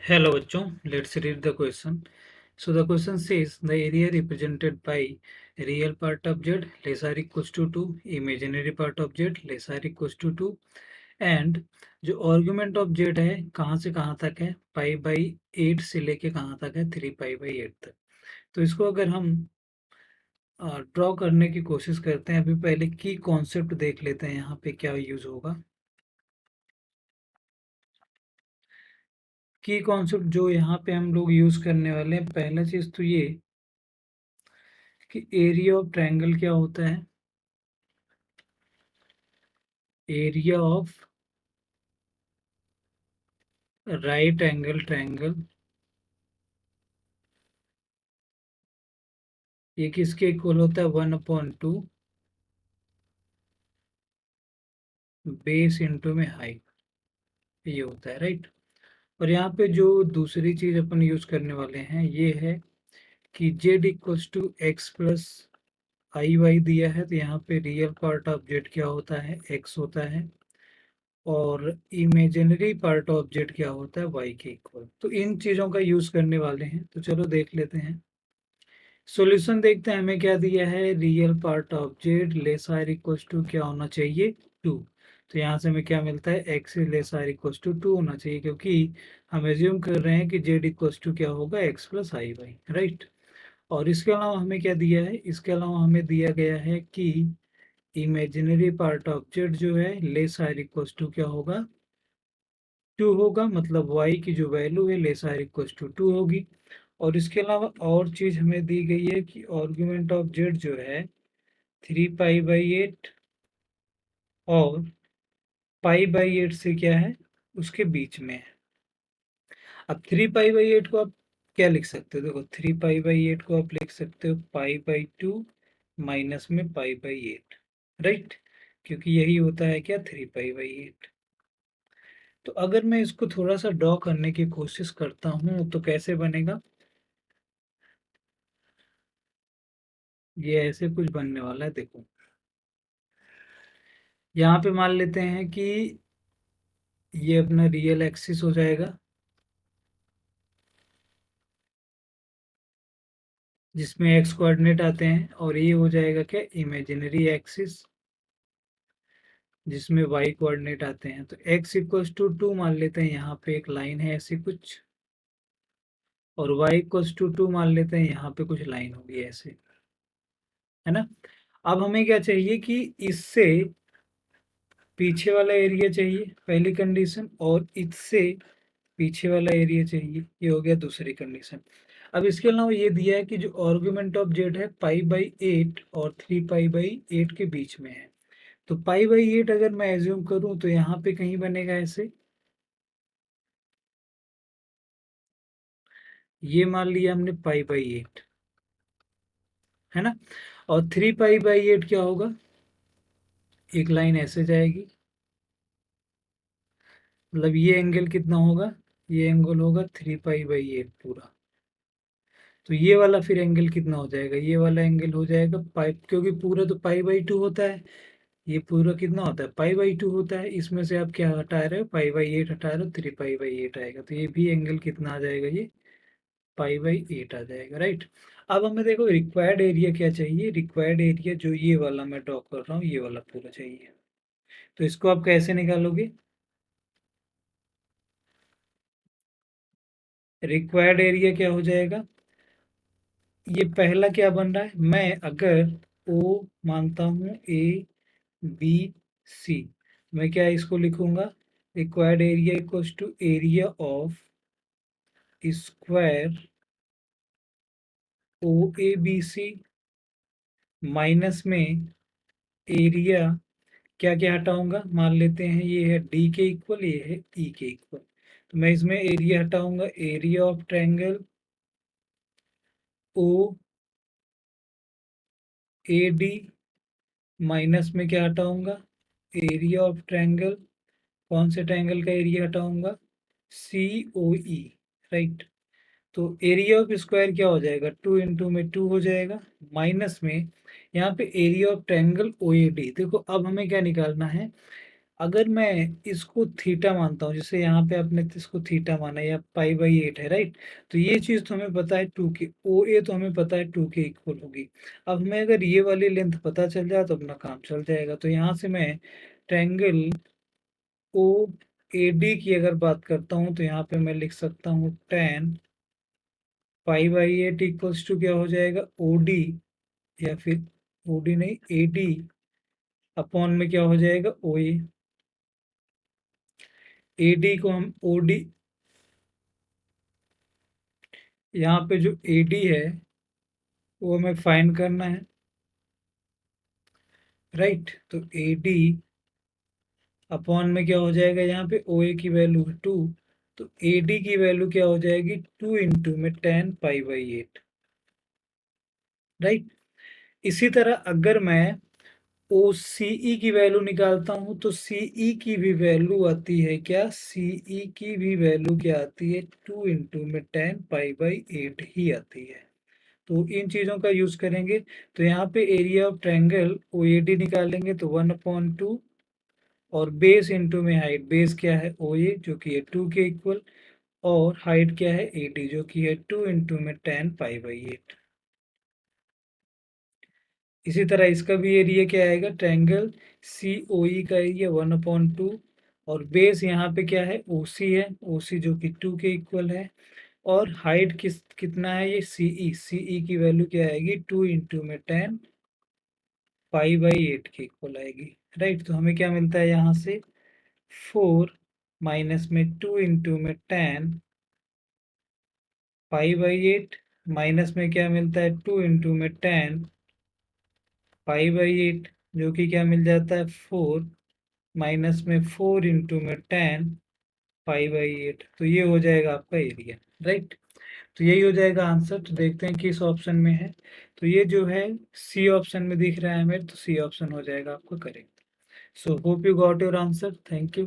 Hello बच्चों, let's read the question. So the question says the area represented by real part of z less or equals to 2, imaginary part of z less or equals to 2 and जो argument of z है कहाँ से कहाँ तक है pi by 8 से लेके कहाँ तक है 3 पाई बाई 8 तक। तो इसको अगर हम ड्रॉ करने की कोशिश करते हैं, अभी पहले की कॉन्सेप्ट देख लेते हैं यहाँ पे क्या यूज होगा। की कॉन्सेप्ट जो यहाँ पे हम लोग यूज करने वाले हैं, पहला चीज तो ये कि एरिया ऑफ ट्रायंगल क्या होता है। Area of right angle triangle ये किसके इक्वल होता है 1/2 बेस इंटू में हाइट, ये होता है राइट। और यहाँ पे जो दूसरी चीज अपन यूज करने वाले हैं ये है कि z equals to x plus i y दिया है, तो यहाँ पे रियल पार्ट ऑफ z क्या होता है x होता है और इमेजिनरी पार्ट ऑफ z क्या होता है y के इक्वल। तो इन चीजों का यूज करने वाले हैं, तो चलो देख लेते हैं। सॉल्यूशन देखते हैं हमें क्या दिया है, real part of z less or equals to क्या होना चाहिए 2। तो यहाँ से हमें क्या मिलता है x less or equals to 2 होना चाहिए, क्योंकि हम एज्यूम कर रहे हैं कि जेड इक्वल्स टू क्या होगा x plus i Y right. और इसके अलावा हमें क्या दिया है, इसके अलावा हमें दिया गया है कि इमेजिनरी पार्ट ऑफ जेड जो है लेस आर इक्वल्स टू क्या होगा 2 होगा, मतलब y की जो वैल्यू है लेस आर इक्वल्स टू 2 होगी। और इसके अलावा और चीज हमें दी गई है कि आर्गुमेंट ऑफ जेड जो है 3 पाई बाई 8 और पाई बाई 8 से क्या है उसके बीच में है। अब 3 पाई बाई 8 को आप क्या लिख सकते हो, देखो 3 पाई बाई 8 को आप लिख सकते हो पाई/2 माइनस में पाई/8 राइट, क्योंकि यही होता है क्या 3 पाई बाई 8। तो अगर मैं इसको थोड़ा सा ड्रॉ करने की कोशिश करता हूँ तो कैसे बनेगा, ये ऐसे कुछ बनने वाला है। देखो यहाँ पे मान लेते हैं कि ये अपना रियल एक्सिस हो जाएगा, जिसमें एक्स कोऑर्डिनेट आते हैं, और ये हो जाएगा क्या इमेजिनरी एक्सिस जिसमें वाई कोऑर्डिनेट आते हैं। तो एक्स इक्वल्स टू 2 मान लेते हैं, यहाँ पे एक लाइन है ऐसी कुछ, और वाई इक्वल्स टू 2 मान लेते हैं, यहाँ पे कुछ लाइन होगी ऐसे, है ना। अब हमें क्या चाहिए कि इससे पीछे वाला एरिया चाहिए पहली कंडीशन, और इससे पीछे वाला एरिया चाहिए, ये हो गया दूसरी कंडीशन। अब इसके अलावा ये दिया है कि जो आर्गुमेंट ऑफ जेड है पाई/8 और 3 पाई/8 के बीच में है। तो पाई/8 अगर मैं एज्यूम करूं तो यहाँ पे कहीं बनेगा ऐसे, ये मान लिया हमने पाई/8, है ना। और 3 पाई/8 क्या होगा, एक लाइन ऐसे जाएगी, मतलब ये एंगल कितना होगा, ये एंगल होगा 3 पाई/8 पूरा। तो ये वाला फिर एंगल कितना हो जाएगा, ये वाला एंगल हो जाएगा पाई, क्योंकि पूरा तो पाई/2 होता है, ये पूरा कितना होता है पाई/2 होता है, इसमें से आप क्या हटा रहे हो पाई/8 हटा रहे हो, 3 पाई/8 आएगा। तो ये भी एंगल कितना आ जाएगा, ये पाई/8 आ जाएगा राइट। अब हमें देखो रिक्वायर्ड एरिया क्या चाहिए, रिक्वायर्ड एरिया जो ये वाला मैं ड्रॉ कर रहा हूँ ये वाला पूरा चाहिए। तो इसको आप कैसे निकालोगे, रिक्वायर्ड एरिया क्या हो जाएगा, ये पहला क्या बन रहा है, मैं अगर ओ मानता हूँ ए बी सी, मैं क्या इसको लिखूंगा, required area equals to area of square O A B C minus में एरिया, क्या क्या हटाऊंगा, मान लेते हैं ये है डी के इक्वल, ये है ई के इक्वल। तो मैं इसमें एरिया हटाऊंगा, area of triangle O A D minus में क्या हटाऊंगा, एरिया ऑफ ट्रायंगल, कौन से ट्रायंगल का एरिया हटाऊंगा, सी ओ ई राइट। तो एरिया ऑफ स्क्वायर क्या हो जाएगा, 2 × 2 हो जाएगा, माइनस में यहाँ पे area of triangle O A D. देखो अब हमें क्या निकालना है, अगर मैं इसको थीटा मानता हूँ, जैसे यहाँ पे आपने इसको थीटा माना या पाई/8 है, राइट? तो ये चीज़ तो हमें पता है 2k, OA तो हमें पता है 2k इक्वल होगी। अब हमें अगर ये वाली लेंथ पता चल जाए तो अपना काम चल जाएगा। तो यहाँ से मैं ट्रायंगल OAD की अगर बात करता हूँ तो यहाँ पे मैं लिख सकता हूँ tan पाई/8 इक्वल्स टू क्या हो जाएगा, OD, या फिर OD नहीं, AD अपॉन में क्या हो जाएगा, OA। AD को हम OD, यहाँ पे जो AD है वो हमें फाइंड करना है, राइट? तो AD अपॉन में क्या हो जाएगा, यहाँ पे OA की वैल्यू 2, तो AD की वैल्यू क्या हो जाएगी, 2 इंटू में tan पाई/8, राइट? इसी तरह अगर मैं OCE की वैल्यू निकालता हूँ तो CE की भी वैल्यू आती है क्या, CE की भी वैल्यू क्या आती है, 2 इंटू में tan पाई/8 ही आती है। तो इन चीज़ों का यूज़ करेंगे। तो यहाँ पे एरिया ऑफ ट्रायंगल OAD निकालेंगे तो 1/2 और बेस इंटू में हाइट, बेस क्या है OA जो कि है 2 के इक्वल, और हाइट क्या है AD जो कि है 2 इंटू में tan पाई/8। इसी तरह इसका भी एरिया क्या आएगा, ट्रायंगल COE का एरिया 1/2, और बेस यहाँ पे क्या है OC है, OC जो कि 2 के इक्वल है, और हाइट कितना है ये CE की वैल्यू क्या आएगी, 2 इंटू में tan पाई/8 के इक्वल आएगी, राइट? तो हमें क्या मिलता है यहाँ से, 4 माइनस में 2 इंटू में tan पाई/8, माइनस में क्या मिलता है 2 इंटू में tan पाई/8, जो कि क्या मिल जाता है 4, माइनस में 4 इंटू में tan पाई/8, तो ये हो जाएगा आपका एरिया, राइट? तो यही हो जाएगा आंसर। तो देखते हैं किस ऑप्शन में है। तो ये जो है सी ऑप्शन में दिख रहा है हमें, तो सी ऑप्शन हो जाएगा आपका correct. So hope you got your answer, thank you.